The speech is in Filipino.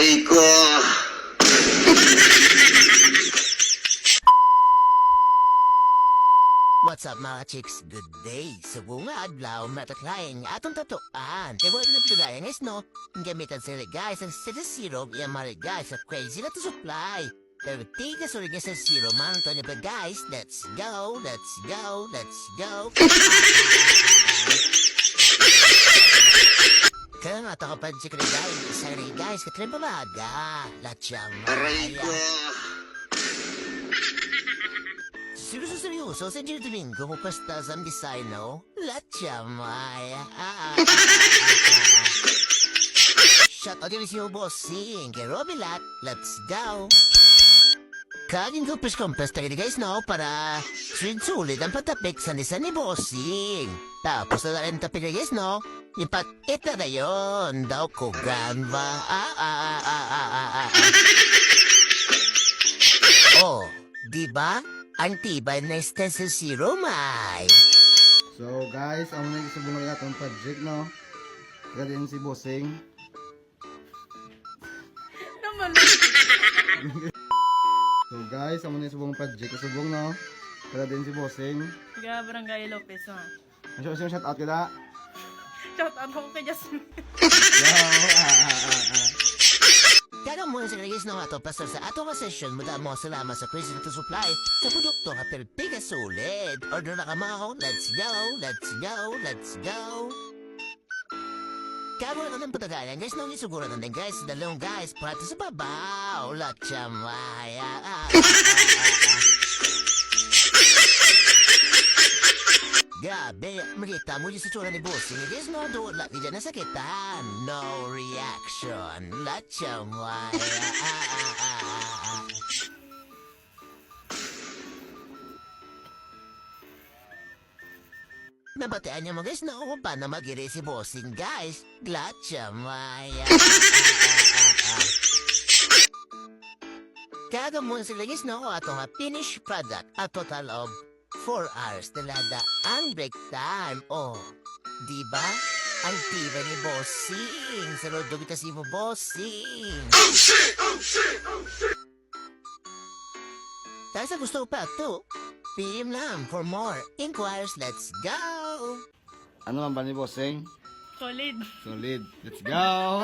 Aray ko! What's up mga chicks? Good day! Sa bunga adlaw, mataklaing atong tatuan. Kaya wala na pagaya guys no? Ang gamitan sila guys, ang sila zero, yung mga guys, sa crazy na to supply. Pero tiga sa rin sa zero, man to niya guys, let's go, let's go, let's go. Kaya nga ito kapag si guys, sa rin guys, katrin pamaga. Latsang Aray ko! Seryoso, sa Gino Domingo mo pasta sa design, no? Lacha, Maya. Shut out yung siyo bossing. Kay Robilat, let's go. Kaging ko pres-compress tayo guys, no? Para sulit ang patapik sa nisa ni bossing. Tapos na rin tapik guys, no? Ipat-ita na yun. Daw ko ganba. Oh, di ba? Ang tibay na stencil zero, May. So guys, ang mga isubong na itong project, no? Kaya din si Bossing. Naman. So guys, ang mga isubong project, isubong, no? Kaya din si Bossing. Tiga Barangay Lopez, ha? Ano siya shout out kita? Shout out ko kay Jasmine. Kaya mo sa guys no ato pastor sa ato ka session mo mo salamat sa Crazy to Supply sa produkto ka perpiga solid. Order na ka mo. Let's go, let's go, let's go. Kaya mo na ng patagayan guys no isuguro na din guys dalawang guys para sa babaw. Latcha maya. Gabi, makita mo yung sitsura ni Bossing. Guys, no, doon lang dyan nasakitan. No reaction. Latcha maya. Nabataan niya mo guys, no, kung paano mag-iri si Bossing, guys. Latcha maya. Kagamon sila guys, no, atong finished product. A total of 4 hours talada ang break time. Oh, di ba? Ang tiba ni Bossing. Sa rodo kita si mo, Bossing. Oh shit! Oh shit! Oh shit! Dahil sa gusto pa ito, PM lang for more inquiries. Let's go! Ano man ba ni Bossing? Solid. Solid. Let's go!